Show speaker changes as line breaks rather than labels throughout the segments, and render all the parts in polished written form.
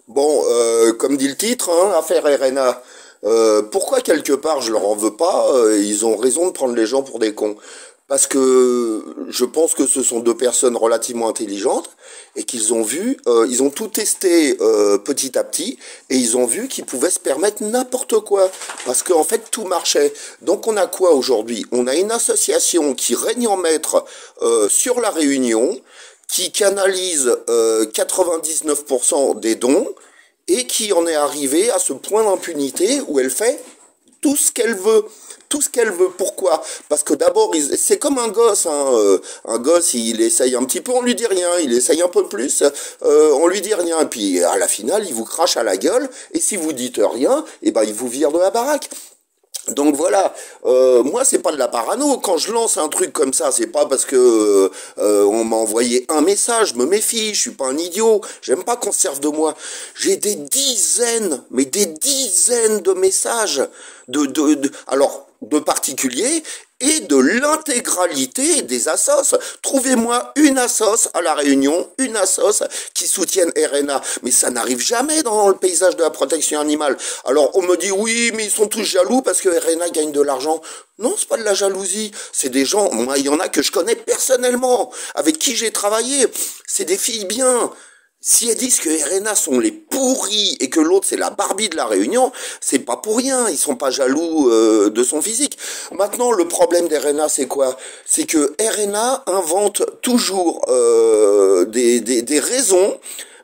Bon, comme dit le titre, hein, affaire RNA. Pourquoi quelque part je leur en veux pas, ils ont raison de prendre les gens pour des cons. Parce que je pense que ce sont deux personnes relativement intelligentes et qu'ils ont vu, ils ont tout testé petit à petit et ils ont vu qu'ils pouvaient se permettre n'importe quoi. Parce qu'en fait tout marchait. Donc on a quoi aujourd'hui? On a une association qui règne en maître sur la Réunion, qui canalise 99% des dons et qui en est arrivée à ce point d'impunité où elle fait tout ce qu'elle veut. Tout ce qu'elle veut. Pourquoi? Parce que d'abord, c'est comme un gosse. Hein, un gosse, il essaye un petit peu, on lui dit rien. Il essaye un peu plus, on lui dit rien. Et puis à la finale, il vous crache à la gueule. Et si vous dites rien, eh ben, il vous vire de la baraque. Donc voilà, moi c'est pas de la parano. Quand je lance un truc comme ça, c'est pas parce que on m'a envoyé un message. Je me méfie, je suis pas un idiot. J'aime pas qu'on se serve de moi. J'ai des dizaines, mais des dizaines de messages alors de particuliers et de l'intégralité des assos. Trouvez-moi une assos à La Réunion, une assos qui soutienne RNA. Mais ça n'arrive jamais dans le paysage de la protection animale. Alors on me dit oui, mais ils sont tous jaloux parce que RNA gagne de l'argent. Non, c'est pas de la jalousie. C'est des gens, moi il y en a que je connais personnellement, avec qui j'ai travaillé. C'est des filles bien. Si elles disent que RNA sont les pourris et que l'autre c'est la Barbie de la Réunion, c'est pas pour rien, ils sont pas jaloux de son physique. Maintenant, le problème d'RNA c'est quoi? C'est que RNA invente toujours des raisons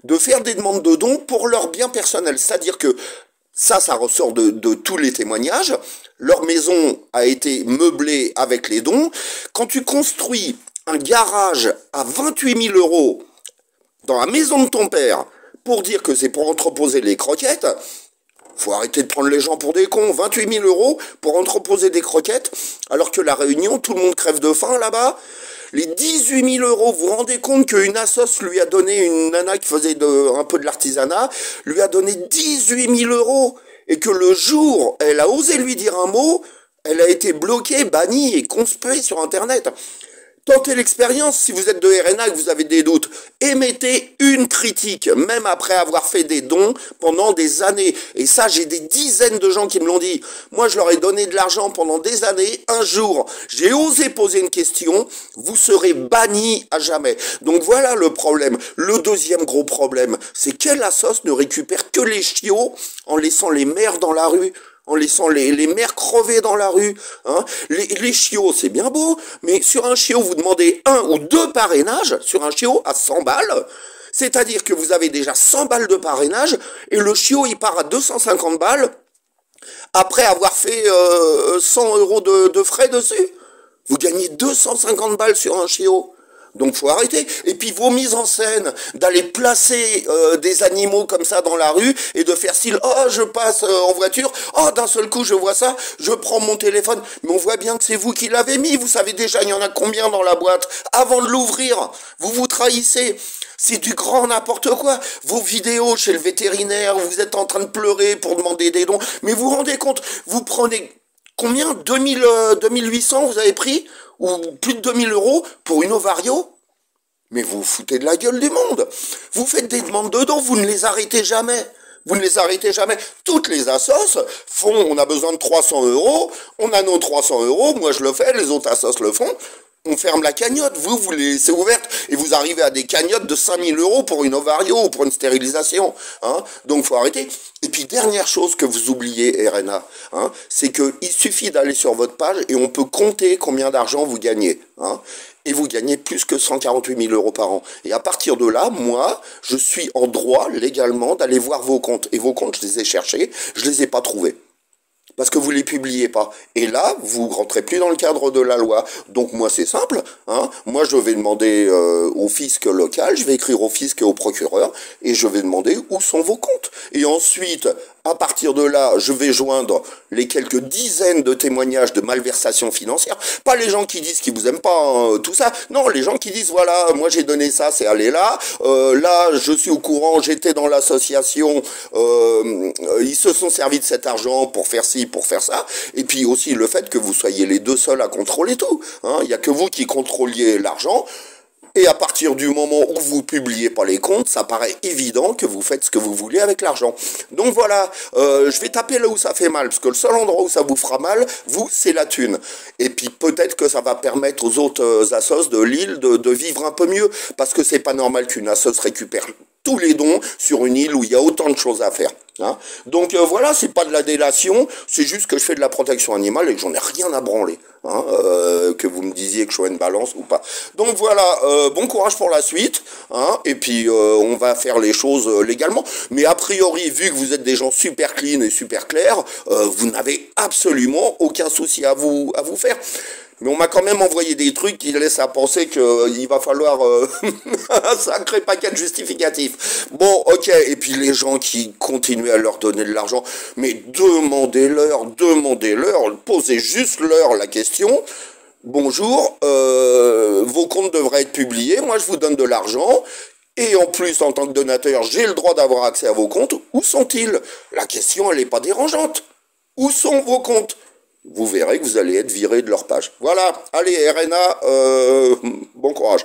de faire des demandes de dons pour leur bien personnel. C'est-à-dire que ça ressort de tous les témoignages. Leur maison a été meublée avec les dons. Quand tu construis un garage à 28 000 euros dans la maison de ton père pour dire que c'est pour entreposer les croquettes, faut arrêter de prendre les gens pour des cons. 28 000 euros pour entreposer des croquettes, alors que la Réunion, tout le monde crève de faim là-bas. Les 18 000 euros, vous vous rendez compte qu'une assoce lui a donné, une nana qui faisait un peu de l'artisanat, lui a donné 18 000 euros, et que le jour, elle a osé lui dire un mot, elle a été bloquée, bannie et conspuée sur Internet. Tentez l'expérience si vous êtes de RNA et que vous avez des doutes. Émettez une critique, même après avoir fait des dons pendant des années. Et ça, j'ai des dizaines de gens qui me l'ont dit. Moi, je leur ai donné de l'argent pendant des années. Un jour, j'ai osé poser une question. Vous serez bannis à jamais. Donc voilà le problème. Le deuxième gros problème, c'est quelle assoce ne récupère que les chiots en laissant les mères dans la rue, en laissant les mères crever dans la rue. Hein. Les chiots, c'est bien beau, mais sur un chiot, vous demandez un ou deux parrainages, sur un chiot à 100 balles, c'est-à-dire que vous avez déjà 100 balles de parrainage, et le chiot, il part à 250 balles, après avoir fait 100 euros de frais dessus. Vous gagnez 250 balles sur un chiot. Donc faut arrêter. Et puis vos mises en scène, d'aller placer des animaux comme ça dans la rue et de faire style, oh je passe en voiture, oh d'un seul coup je vois ça, je prends mon téléphone, mais on voit bien que c'est vous qui l'avez mis, vous savez déjà il y en a combien dans la boîte, avant de l'ouvrir, vous vous trahissez. C'est du grand n'importe quoi. Vos vidéos chez le vétérinaire, vous êtes en train de pleurer pour demander des dons, mais vous vous rendez compte, vous prenez combien 2800 vous avez pris, ou plus de 2000 euros pour une ovario? Mais vous vous foutez de la gueule du monde. Vous faites des demandes de dons, vous ne les arrêtez jamais. Vous ne les arrêtez jamais. Toutes les assos font, on a besoin de 300 euros, on a nos 300 euros, moi je le fais, les autres assos le font. On ferme la cagnotte, vous les laissez ouverte, et vous arrivez à des cagnottes de 5000 euros pour une ovario ou pour une stérilisation. Hein. Donc faut arrêter. Et puis dernière chose que vous oubliez, RNA, hein, c'est qu'il suffit d'aller sur votre page et on peut compter combien d'argent vous gagnez. Hein. Et vous gagnez plus que 148 000 euros par an. Et à partir de là, moi, je suis en droit légalement d'aller voir vos comptes. Et vos comptes, je les ai cherchés, je les ai pas trouvés. Parce que vous ne les publiez pas. Et là, vous rentrez plus dans le cadre de la loi. Donc moi, c'est simple. Hein. Moi, je vais demander au fisc local, je vais écrire au fisc et au procureur, et je vais demander où sont vos comptes. Et ensuite, à partir de là, je vais joindre les quelques dizaines de témoignages de malversation financière. Pas les gens qui disent qu'ils vous aiment pas, hein, tout ça. Non, les gens qui disent, voilà, moi j'ai donné ça, c'est allé là. Là, je suis au courant, j'étais dans l'association. Ils se sont servis de cet argent pour faire ci, pour faire ça. Et puis aussi le fait que vous soyez les deux seuls à contrôler tout. Hein. Il n'y a que vous qui contrôliez l'argent. Et à partir du moment où vous publiez pas les comptes, ça paraît évident que vous faites ce que vous voulez avec l'argent. Donc voilà, je vais taper là où ça fait mal, parce que le seul endroit où ça vous fera mal, vous, c'est la thune. Et puis peut-être que ça va permettre aux autres assos de l'île de vivre un peu mieux, parce que c'est pas normal qu'une assos récupère tous les dons sur une île où il y a autant de choses à faire. Hein. Donc voilà, c'est pas de la délation, c'est juste que je fais de la protection animale et que j'en ai rien à branler. Hein, que vous me disiez que je sois une balance ou pas. Donc voilà, bon courage pour la suite. Hein, et puis on va faire les choses légalement. Mais a priori, vu que vous êtes des gens super clean et super clairs, vous n'avez absolument aucun souci à vous faire. Mais on m'a quand même envoyé des trucs qui laissent à penser qu'il va falloir un sacré paquet de justificatifs. Bon, ok, et puis les gens qui continuent à leur donner de l'argent, mais demandez-leur, posez juste leur la question. Bonjour, vos comptes devraient être publiés, moi je vous donne de l'argent, et en plus, en tant que donateur, j'ai le droit d'avoir accès à vos comptes. Où sont-ils? La question, elle n'est pas dérangeante. Où sont vos comptes? Vous verrez que vous allez être viré de leur page. Voilà, allez RNA, bon courage.